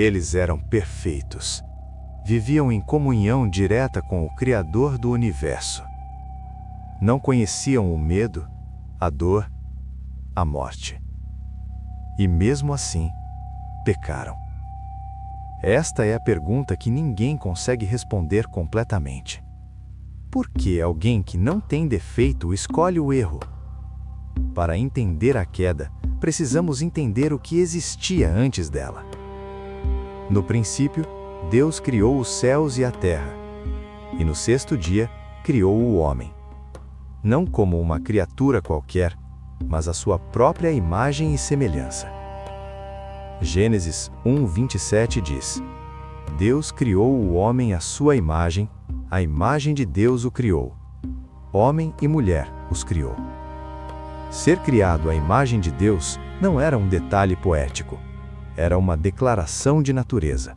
Eles eram perfeitos. Viviam em comunhão direta com o Criador do universo. Não conheciam o medo, a dor, a morte. E mesmo assim, pecaram. Esta é a pergunta que ninguém consegue responder completamente. Por que alguém que não tem defeito escolhe o erro? Para entender a queda, precisamos entender o que existia antes dela. No princípio, Deus criou os céus e a terra, e no sexto dia, criou o homem. Não como uma criatura qualquer, mas a sua própria imagem e semelhança. Gênesis 1:27 diz: Deus criou o homem à sua imagem, a imagem de Deus o criou. Homem e mulher os criou. Ser criado à imagem de Deus não era um detalhe poético, era uma declaração de natureza.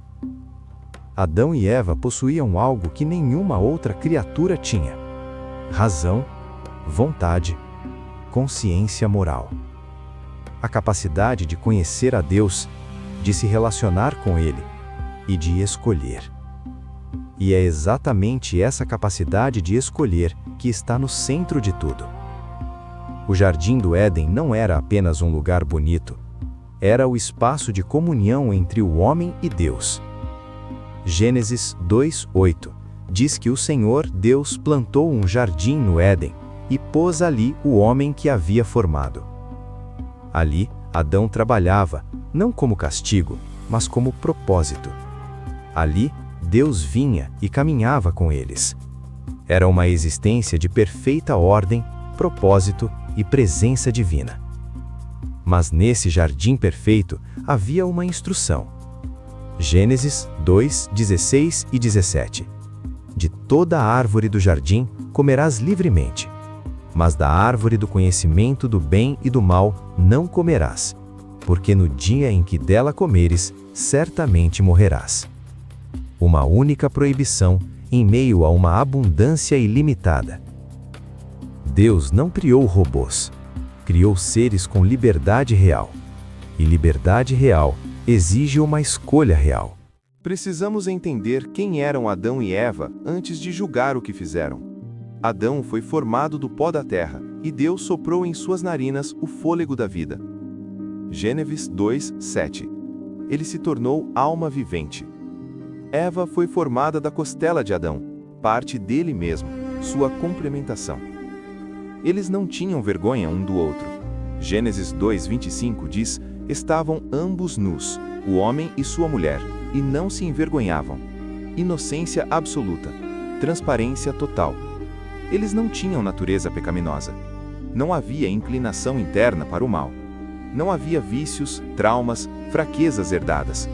Adão e Eva possuíam algo que nenhuma outra criatura tinha: razão, vontade, consciência moral. A capacidade de conhecer a Deus, de se relacionar com Ele e de escolher. E é exatamente essa capacidade de escolher que está no centro de tudo. O Jardim do Éden não era apenas um lugar bonito, era o espaço de comunhão entre o homem e Deus. Gênesis 2:8 diz que o Senhor Deus plantou um jardim no Éden e pôs ali o homem que havia formado. Ali, Adão trabalhava, não como castigo, mas como propósito. Ali, Deus vinha e caminhava com eles. Era uma existência de perfeita ordem, propósito e presença divina. Mas nesse jardim perfeito havia uma instrução. Gênesis 2:16 e 17. De toda a árvore do jardim comerás livremente, mas da árvore do conhecimento do bem e do mal não comerás, porque no dia em que dela comeres, certamente morrerás. Uma única proibição em meio a uma abundância ilimitada. Deus não criou robôs, criou seres com liberdade real. E liberdade real exige uma escolha real. Precisamos entender quem eram Adão e Eva antes de julgar o que fizeram. Adão foi formado do pó da terra, e Deus soprou em suas narinas o fôlego da vida. Gênesis 2:7. Ele se tornou alma vivente. Eva foi formada da costela de Adão, parte dele mesmo, sua complementação. Eles não tinham vergonha um do outro. Gênesis 2:25 diz: estavam ambos nus, o homem e sua mulher, e não se envergonhavam. Inocência absoluta, transparência total. Eles não tinham natureza pecaminosa. Não havia inclinação interna para o mal. Não havia vícios, traumas, fraquezas herdadas.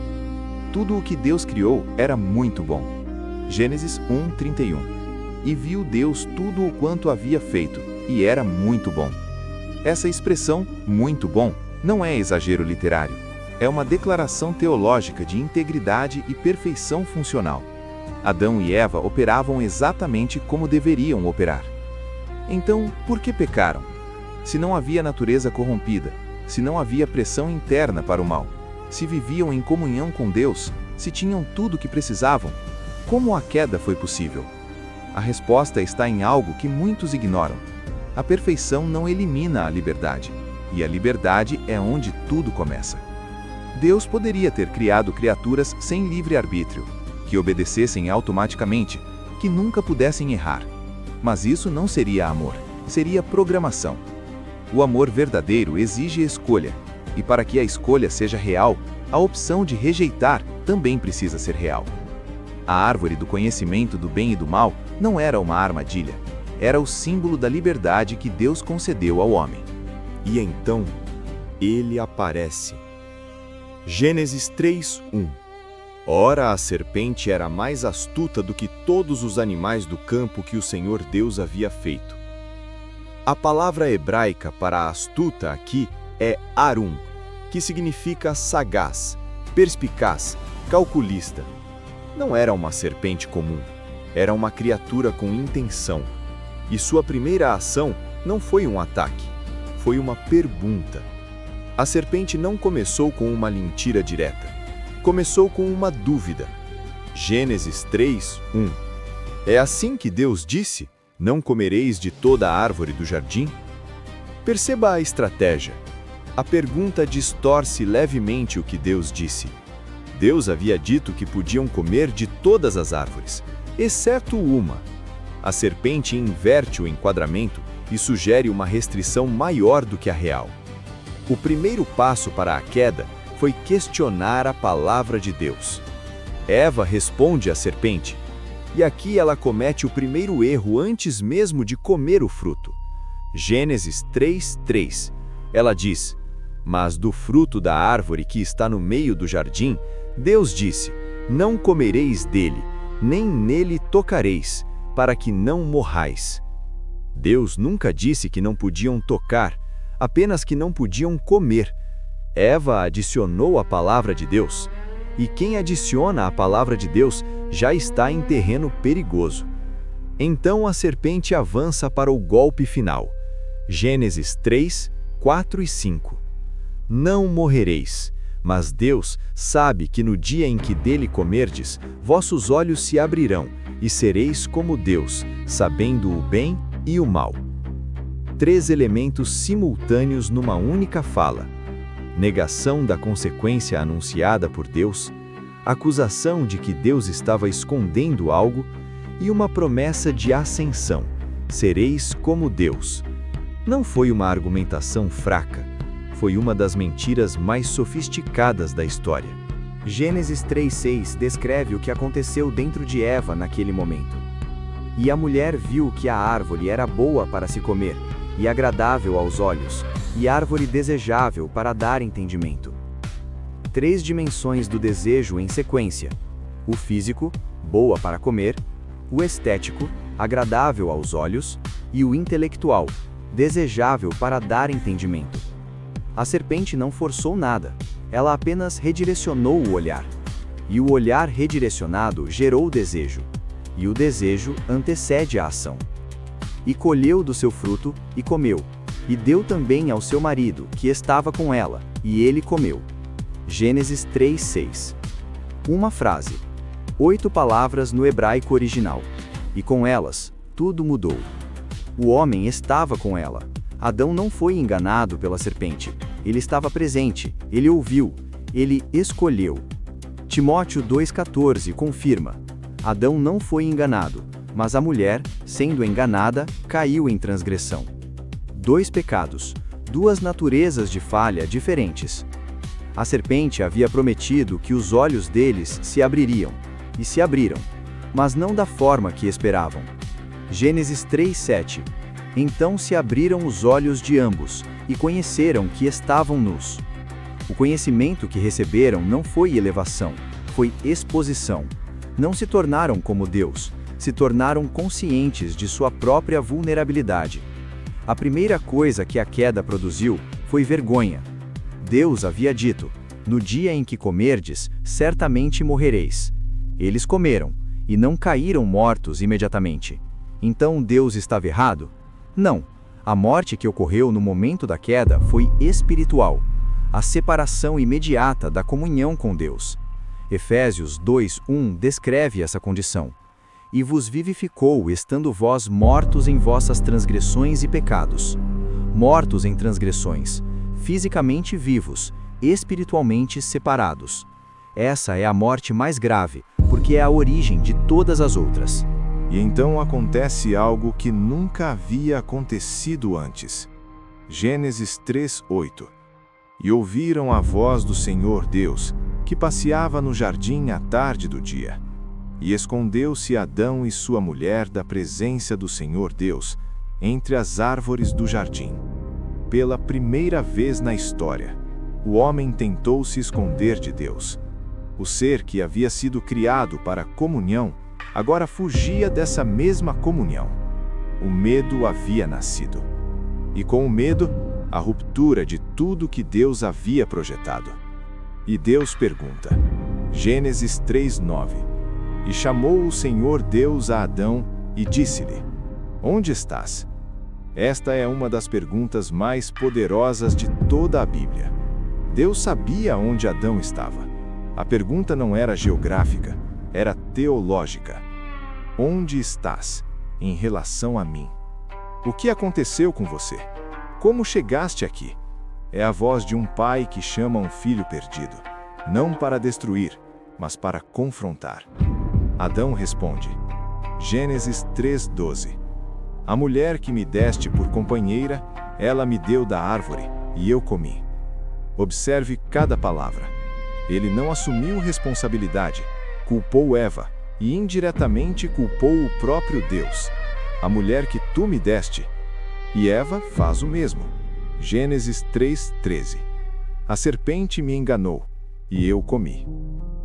Tudo o que Deus criou era muito bom. Gênesis 1:31. E viu Deus tudo o quanto havia feito, e era muito bom. Essa expressão, muito bom, não é exagero literário. É uma declaração teológica de integridade e perfeição funcional. Adão e Eva operavam exatamente como deveriam operar. Então, por que pecaram? Se não havia natureza corrompida, se não havia pressão interna para o mal, se viviam em comunhão com Deus, se tinham tudo o que precisavam, como a queda foi possível? A resposta está em algo que muitos ignoram. A perfeição não elimina a liberdade, e a liberdade é onde tudo começa. Deus poderia ter criado criaturas sem livre-arbítrio, que obedecessem automaticamente, que nunca pudessem errar. Mas isso não seria amor, seria programação. O amor verdadeiro exige escolha, e para que a escolha seja real, a opção de rejeitar também precisa ser real. A árvore do conhecimento do bem e do mal não era uma armadilha, era o símbolo da liberdade que Deus concedeu ao homem. E então, ele aparece. Gênesis 3:1. Ora, a serpente era mais astuta do que todos os animais do campo que o Senhor Deus havia feito. A palavra hebraica para astuta aqui é arum, que significa sagaz, perspicaz, calculista. Não era uma serpente comum, era uma criatura com intenção. E sua primeira ação não foi um ataque, foi uma pergunta. A serpente não começou com uma mentira direta. começou com uma dúvida. Gênesis 3:1. É assim que Deus disse: não comereis de toda a árvore do jardim? Perceba a estratégia. A pergunta distorce levemente o que Deus disse. Deus havia dito que podiam comer de todas as árvores, exceto uma. A serpente inverte o enquadramento e sugere uma restrição maior do que a real. O primeiro passo para a queda foi questionar a palavra de Deus. Eva responde à serpente, e aqui ela comete o primeiro erro antes mesmo de comer o fruto. Gênesis 3:3. Ela diz: mas do fruto da árvore que está no meio do jardim, Deus disse: não comereis dele, nem nele tocareis, para que não morrais. Deus nunca disse que não podiam tocar, apenas que não podiam comer. Eva adicionou a palavra de Deus, e quem adiciona a palavra de Deus já está em terreno perigoso. Então a serpente avança para o golpe final. Gênesis 3:4 e 5. Não morrereis, mas Deus sabe que no dia em que dele comerdes, vossos olhos se abrirão, e sereis como Deus, sabendo o bem e o mal. 3 elementos simultâneos numa única fala: negação da consequência anunciada por Deus, acusação de que Deus estava escondendo algo e uma promessa de ascensão: sereis como Deus. Não foi uma argumentação fraca, foi uma das mentiras mais sofisticadas da história. Gênesis 3:6 descreve o que aconteceu dentro de Eva naquele momento. E a mulher viu que a árvore era boa para se comer, e agradável aos olhos, e árvore desejável para dar entendimento. 3 dimensões do desejo em sequência: o físico, boa para comer; o estético, agradável aos olhos; e o intelectual, desejável para dar entendimento. A serpente não forçou nada, ela apenas redirecionou o olhar. E o olhar redirecionado gerou o desejo, e o desejo antecede a ação. E colheu do seu fruto, e comeu, e deu também ao seu marido, que estava com ela, e ele comeu. Gênesis 3:6. Uma frase, 8 palavras no hebraico original, e com elas, tudo mudou. O homem estava com ela. Adão não foi enganado pela serpente, ele estava presente, ele ouviu, ele escolheu. Timóteo 2,14 confirma: Adão não foi enganado, mas a mulher, sendo enganada, caiu em transgressão. 2 pecados, 2 naturezas de falha diferentes. A serpente havia prometido que os olhos deles se abririam, e se abriram, mas não da forma que esperavam. Gênesis 3:7. Então se abriram os olhos de ambos, e conheceram que estavam nus. O conhecimento que receberam não foi elevação, foi exposição. Não se tornaram como Deus, se tornaram conscientes de sua própria vulnerabilidade. A primeira coisa que a queda produziu foi vergonha. Deus havia dito: no dia em que comerdes, certamente morrereis. Eles comeram, e não caíram mortos imediatamente. Então Deus estava errado? Não. A morte que ocorreu no momento da queda foi espiritual. A separação imediata da comunhão com Deus. Efésios 2:1 descreve essa condição. E vos vivificou, estando vós mortos em vossas transgressões e pecados. Mortos em transgressões, fisicamente vivos, espiritualmente separados. Essa é a morte mais grave, porque é a origem de todas as outras. E então acontece algo que nunca havia acontecido antes. Gênesis 3:8. E ouviram a voz do Senhor Deus, que passeava no jardim à tarde do dia. E escondeu-se Adão e sua mulher da presença do Senhor Deus, entre as árvores do jardim. Pela primeira vez na história, o homem tentou se esconder de Deus. O ser que havia sido criado para a comunhão, agora fugia dessa mesma comunhão. O medo havia nascido. E com o medo, a ruptura de tudo que Deus havia projetado. E Deus pergunta, Gênesis 3:9. E chamou o Senhor Deus a Adão e disse-lhe: Onde estás? Esta é uma das perguntas mais poderosas de toda a Bíblia. Deus sabia onde Adão estava. A pergunta não era geográfica, era teológica. Onde estás em relação a mim? O que aconteceu com você? Como chegaste aqui? É a voz de um pai que chama um filho perdido, não para destruir, mas para confrontar. Adão responde. Gênesis 3:12. A mulher que me deste por companheira, ela me deu da árvore, e eu comi. Observe cada palavra. Ele não assumiu responsabilidade, culpou Eva, e indiretamente culpou o próprio Deus. A mulher que tu me deste. E Eva faz o mesmo. Gênesis 3:13. A serpente me enganou, e eu comi.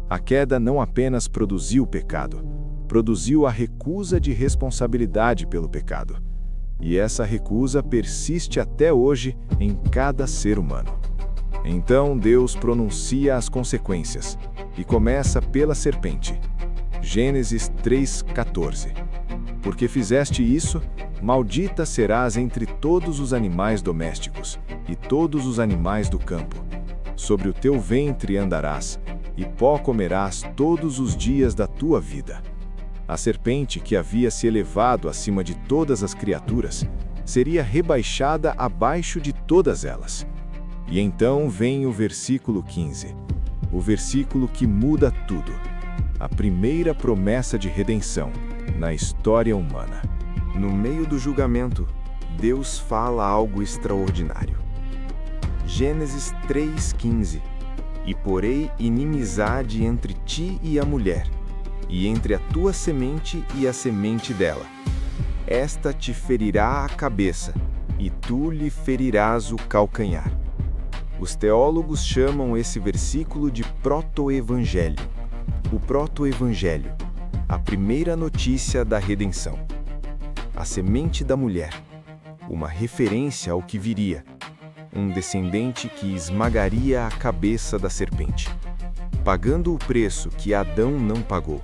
A queda não apenas produziu o pecado, produziu a recusa de responsabilidade pelo pecado. E essa recusa persiste até hoje em cada ser humano. Então Deus pronuncia as consequências, e começa pela serpente. Gênesis 3:14. Porque fizeste isso, maldita serás entre todos os animais domésticos, e todos os animais do campo. Sobre o teu ventre andarás, e pó comerás todos os dias da tua vida. A serpente, que havia se elevado acima de todas as criaturas, seria rebaixada abaixo de todas elas. E então vem o versículo 15, o versículo que muda tudo, a primeira promessa de redenção na história humana. No meio do julgamento, Deus fala algo extraordinário. Gênesis 3:15. E porei inimizade entre ti e a mulher, e entre a tua semente e a semente dela. Esta te ferirá a cabeça, e tu lhe ferirás o calcanhar. Os teólogos chamam esse versículo de proto-evangelho. O proto-evangelho, a primeira notícia da redenção. A semente da mulher, uma referência ao que viria. Um descendente que esmagaria a cabeça da serpente, pagando o preço que Adão não pagou.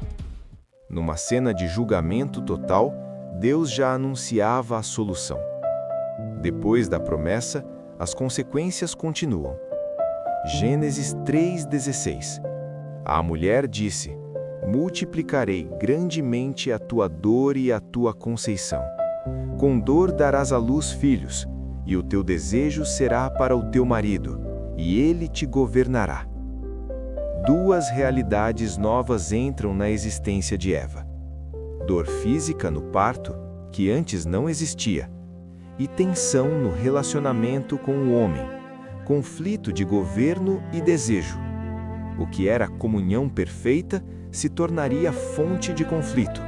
Numa cena de julgamento total, Deus já anunciava a solução. Depois da promessa, as consequências continuam. Gênesis 3:16. A mulher disse: multiplicarei grandemente a tua dor e a tua conceição. Com dor darás à luz filhos, e o teu desejo será para o teu marido, e ele te governará. Duas realidades novas entram na existência de Eva. Dor física no parto, que antes não existia, e tensão no relacionamento com o homem, conflito de governo e desejo. O que era comunhão perfeita se tornaria fonte de conflito.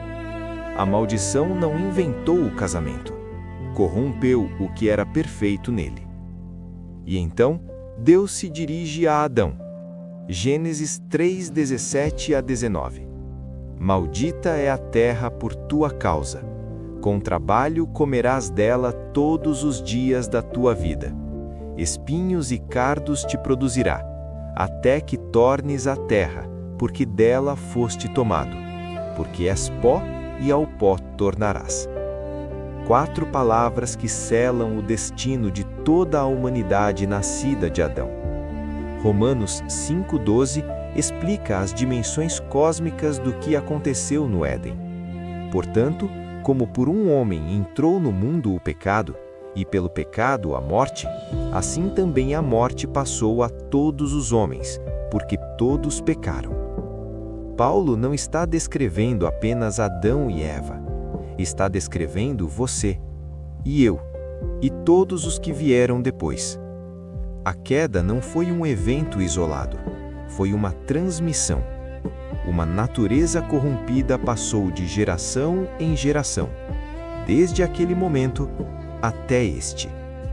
A maldição não inventou o casamento, corrompeu o que era perfeito nele. E então, Deus se dirige a Adão. Gênesis 3:17-19. Maldita é a terra por tua causa. Com trabalho comerás dela todos os dias da tua vida. Espinhos e cardos te produzirá, até que tornes a terra, porque dela foste tomado. Porque és pó, e ao pó tornarás. 4 palavras que selam o destino de toda a humanidade nascida de Adão. Romanos 5:12 explica as dimensões cósmicas do que aconteceu no Éden. Portanto, como por um homem entrou no mundo o pecado, e pelo pecado a morte, assim também a morte passou a todos os homens, porque todos pecaram. Paulo não está descrevendo apenas Adão e Eva. Está descrevendo você, e eu, e todos os que vieram depois. A queda não foi um evento isolado, foi uma transmissão. Uma natureza corrompida passou de geração em geração, desde aquele momento até este.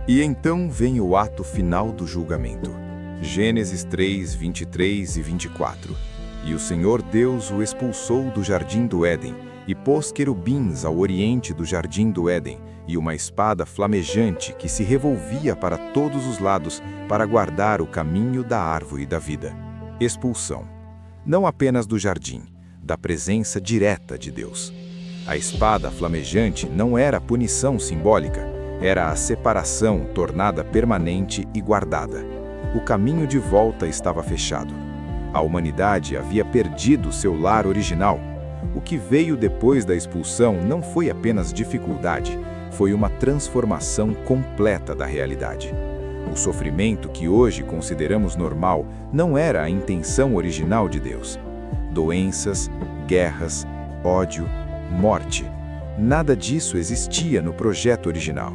E então vem o ato final do julgamento. Gênesis 3:23 e 24. E o Senhor Deus o expulsou do jardim do Éden, e pôs querubins ao oriente do jardim do Éden, e uma espada flamejante que se revolvia para todos os lados para guardar o caminho da árvore da vida. Expulsão. Não apenas do jardim, da presença direta de Deus. A espada flamejante não era punição simbólica, era a separação tornada permanente e guardada. O caminho de volta estava fechado. A humanidade havia perdido seu lar original. O que veio depois da expulsão não foi apenas dificuldade, foi uma transformação completa da realidade. O sofrimento que hoje consideramos normal não era a intenção original de Deus. Doenças, guerras, ódio, morte. Nada disso existia no projeto original.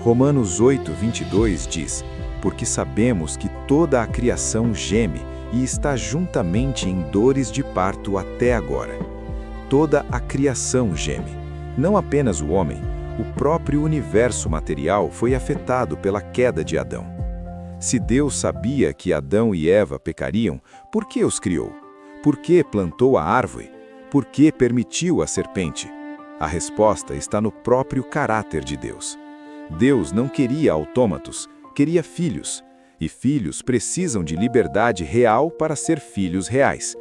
Romanos 8:22 diz: porque sabemos que toda a criação geme e está juntamente em dores de parto até agora. Toda a criação geme. Não apenas o homem, o próprio universo material foi afetado pela queda de Adão. Se Deus sabia que Adão e Eva pecariam, por que os criou? Por que plantou a árvore? Por que permitiu a serpente? A resposta está no próprio caráter de Deus. Deus não queria autômatos, queria filhos. E filhos precisam de liberdade real para ser filhos reais.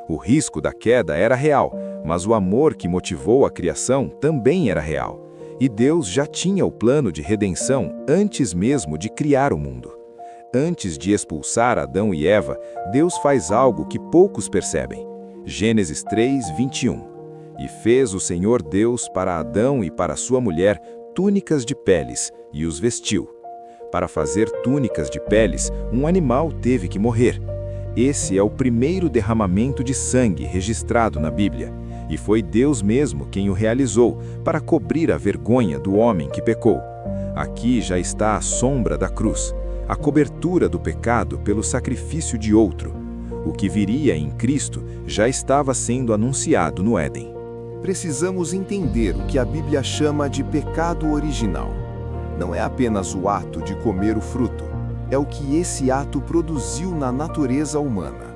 O risco da queda era real, mas o amor que motivou a criação também era real. E Deus já tinha o plano de redenção antes mesmo de criar o mundo. Antes de expulsar Adão e Eva, Deus faz algo que poucos percebem. Gênesis 3:21. E fez o Senhor Deus para Adão e para sua mulher túnicas de peles, e os vestiu. Para fazer túnicas de peles, um animal teve que morrer. Esse é o primeiro derramamento de sangue registrado na Bíblia, e foi Deus mesmo quem o realizou para cobrir a vergonha do homem que pecou. Aqui já está a sombra da cruz, a cobertura do pecado pelo sacrifício de outro. O que viria em Cristo já estava sendo anunciado no Éden. Precisamos entender o que a Bíblia chama de pecado original. Não é apenas o ato de comer o fruto, é o que esse ato produziu na natureza humana.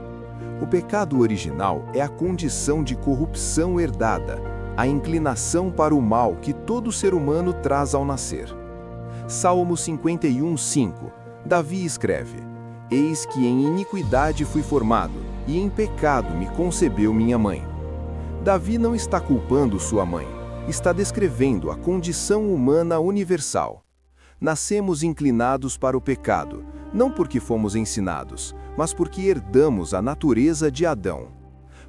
O pecado original é a condição de corrupção herdada, a inclinação para o mal que todo ser humano traz ao nascer. Salmo 51:5, Davi escreve: Eis que em iniquidade fui formado, e em pecado me concebeu minha mãe. Davi não está culpando sua mãe, está descrevendo a condição humana universal. Nascemos inclinados para o pecado, não porque fomos ensinados, mas porque herdamos a natureza de Adão.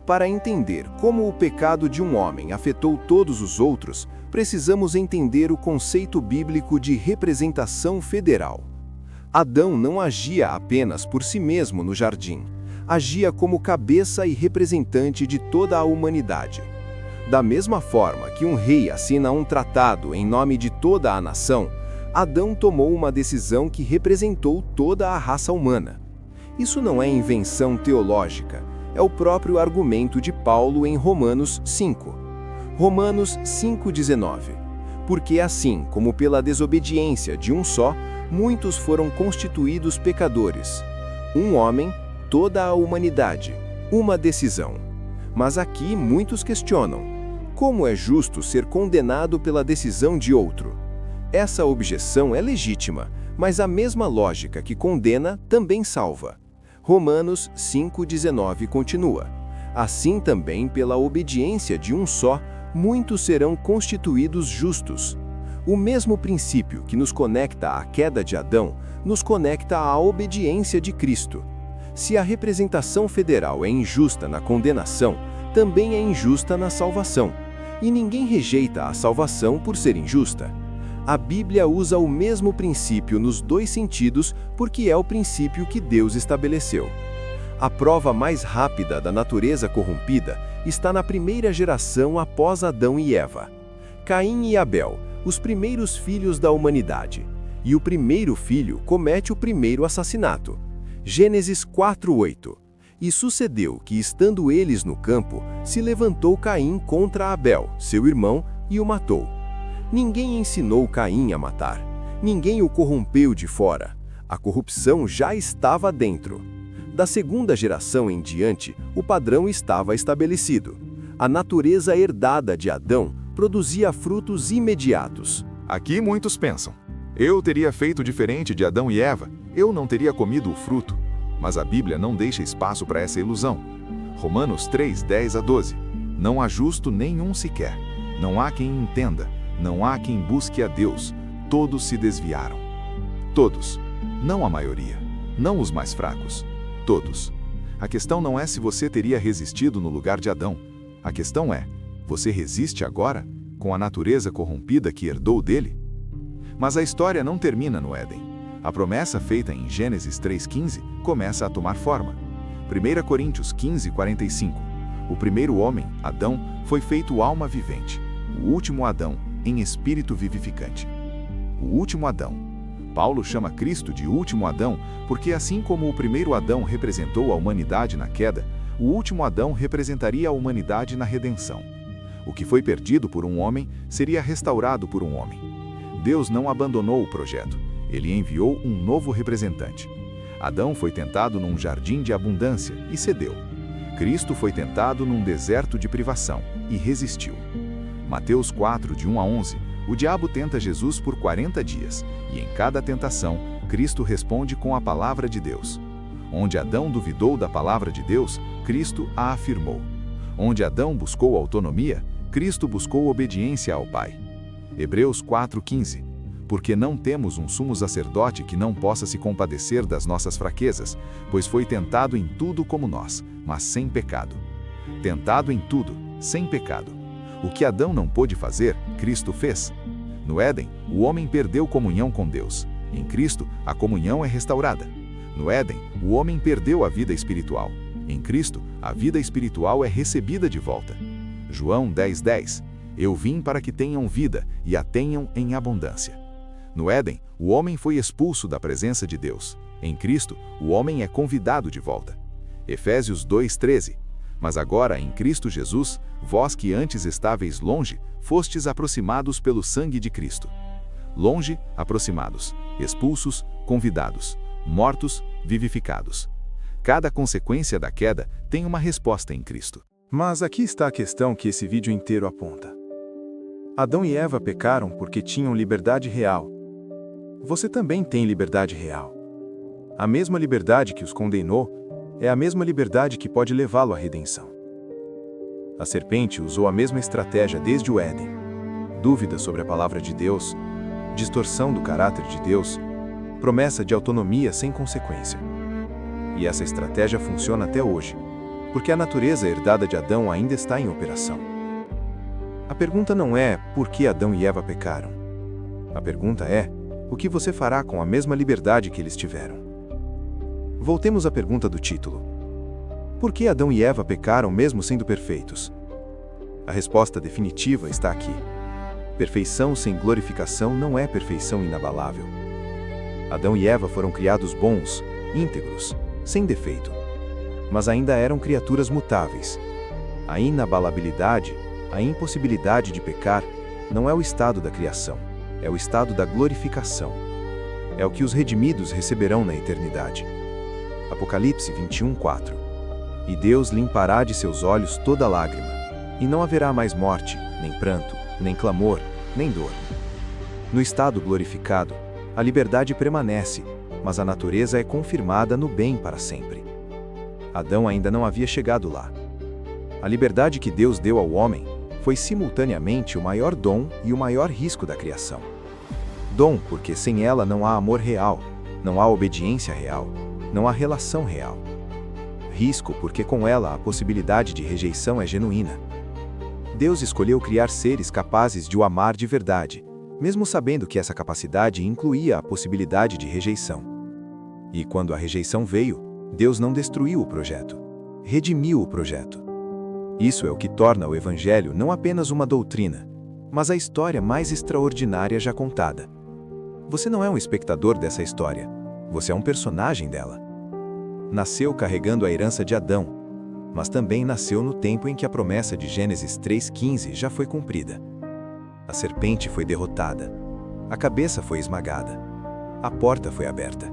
Para entender como o pecado de um homem afetou todos os outros, precisamos entender o conceito bíblico de representação federal. Adão não agia apenas por si mesmo no jardim, agia como cabeça e representante de toda a humanidade. Da mesma forma que um rei assina um tratado em nome de toda a nação, Adão tomou uma decisão que representou toda a raça humana. Isso não é invenção teológica, é o próprio argumento de Paulo em Romanos 5. Romanos 5:19. Porque assim como pela desobediência de um só, muitos foram constituídos pecadores. Um homem, toda a humanidade, uma decisão. Mas aqui muitos questionam: como é justo ser condenado pela decisão de outro? Essa objeção é legítima, mas a mesma lógica que condena também salva. Romanos 5:19 continua: assim também pela obediência de um só, muitos serão constituídos justos. O mesmo princípio que nos conecta à queda de Adão, nos conecta à obediência de Cristo. Se a representação federal é injusta na condenação, também é injusta na salvação. E ninguém rejeita a salvação por ser injusta. A Bíblia usa o mesmo princípio nos dois sentidos porque é o princípio que Deus estabeleceu. A prova mais rápida da natureza corrompida está na primeira geração após Adão e Eva. Caim e Abel, os primeiros filhos da humanidade. E o primeiro filho comete o primeiro assassinato. Gênesis 4:8. E sucedeu que, estando eles no campo, se levantou Caim contra Abel, seu irmão, e o matou. Ninguém ensinou Caim a matar. Ninguém o corrompeu de fora. A corrupção já estava dentro. Da segunda geração em diante, o padrão estava estabelecido. A natureza herdada de Adão produzia frutos imediatos. Aqui muitos pensam: eu teria feito diferente de Adão e Eva, eu não teria comido o fruto. Mas a Bíblia não deixa espaço para essa ilusão. Romanos 3:10-12. Não há justo nenhum sequer. Não há quem entenda. Não há quem busque a Deus. Todos se desviaram. Todos. Não a maioria. Não os mais fracos. Todos. A questão não é se você teria resistido no lugar de Adão. A questão é, você resiste agora, com a natureza corrompida que herdou dele? Mas a história não termina no Éden. A promessa feita em Gênesis 3,15 começa a tomar forma. 1 Coríntios 15:45. O primeiro homem, Adão, foi feito alma vivente. O último Adão, em espírito vivificante. O último Adão. Paulo chama Cristo de último Adão porque, assim como o primeiro Adão representou a humanidade na queda, o último Adão representaria a humanidade na redenção. O que foi perdido por um homem seria restaurado por um homem. Deus não abandonou o projeto. Ele enviou um novo representante. Adão foi tentado num jardim de abundância e cedeu. Cristo foi tentado num deserto de privação e resistiu. Mateus 4, de 1 a 11, o diabo tenta Jesus por 40 dias, e em cada tentação, Cristo responde com a palavra de Deus. Onde Adão duvidou da palavra de Deus, Cristo a afirmou. Onde Adão buscou autonomia, Cristo buscou obediência ao Pai. Hebreus 4,15. Porque não temos um sumo sacerdote que não possa se compadecer das nossas fraquezas, pois foi tentado em tudo como nós, mas sem pecado. Tentado em tudo, sem pecado. O que Adão não pôde fazer, Cristo fez. No Éden, o homem perdeu comunhão com Deus. Em Cristo, a comunhão é restaurada. No Éden, o homem perdeu a vida espiritual. Em Cristo, a vida espiritual é recebida de volta. João 10:10. Eu vim para que tenham vida e a tenham em abundância. No Éden, o homem foi expulso da presença de Deus. Em Cristo, o homem é convidado de volta. Efésios 2:13. Mas agora, em Cristo Jesus, vós que antes estáveis longe, fostes aproximados pelo sangue de Cristo. Longe, aproximados. Expulsos, convidados. Mortos, vivificados. Cada consequência da queda tem uma resposta em Cristo. Mas aqui está a questão que esse vídeo inteiro aponta. Adão e Eva pecaram porque tinham liberdade real. Você também tem liberdade real. A mesma liberdade que os condenou é a mesma liberdade que pode levá-lo à redenção. A serpente usou a mesma estratégia desde o Éden. Dúvida sobre a palavra de Deus, distorção do caráter de Deus, promessa de autonomia sem consequência. E essa estratégia funciona até hoje, porque a natureza herdada de Adão ainda está em operação. A pergunta não é por que Adão e Eva pecaram. A pergunta é o que você fará com a mesma liberdade que eles tiveram. Voltemos à pergunta do título. Por que Adão e Eva pecaram mesmo sendo perfeitos? A resposta definitiva está aqui. Perfeição sem glorificação não é perfeição inabalável. Adão e Eva foram criados bons, íntegros, sem defeito. Mas ainda eram criaturas mutáveis. A inabalabilidade, a impossibilidade de pecar, não é o estado da criação, é o estado da glorificação. É o que os redimidos receberão na eternidade. Apocalipse 21:4. E Deus limpará de seus olhos toda lágrima, e não haverá mais morte, nem pranto, nem clamor, nem dor. No estado glorificado, a liberdade permanece, mas a natureza é confirmada no bem para sempre. Adão ainda não havia chegado lá. A liberdade que Deus deu ao homem foi simultaneamente o maior dom e o maior risco da criação. Dom, porque sem ela não há amor real, não há obediência real, não há relação real. Risco, porque com ela a possibilidade de rejeição é genuína. Deus escolheu criar seres capazes de o amar de verdade, mesmo sabendo que essa capacidade incluía a possibilidade de rejeição. E quando a rejeição veio, Deus não destruiu o projeto, redimiu o projeto. Isso é o que torna o Evangelho não apenas uma doutrina, mas a história mais extraordinária já contada. Você não é um espectador dessa história, você é um personagem dela. Nasceu carregando a herança de Adão, mas também nasceu no tempo em que a promessa de Gênesis 3:15 já foi cumprida. A serpente foi derrotada, a cabeça foi esmagada, a porta foi aberta.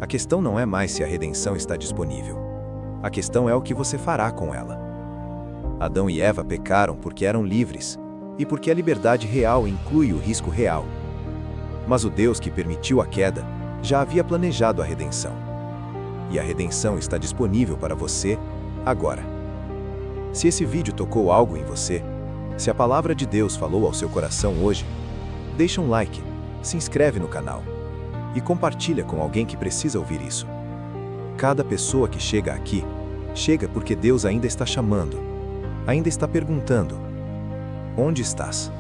A questão não é mais se a redenção está disponível. A questão é o que você fará com ela. Adão e Eva pecaram porque eram livres, e porque a liberdade real inclui o risco real. Mas o Deus que permitiu a queda já havia planejado a redenção. E a redenção está disponível para você agora. Se esse vídeo tocou algo em você, se a palavra de Deus falou ao seu coração hoje, deixa um like, se inscreve no canal e compartilha com alguém que precisa ouvir isso. Cada pessoa que chega aqui, chega porque Deus ainda está chamando, ainda está perguntando: onde estás?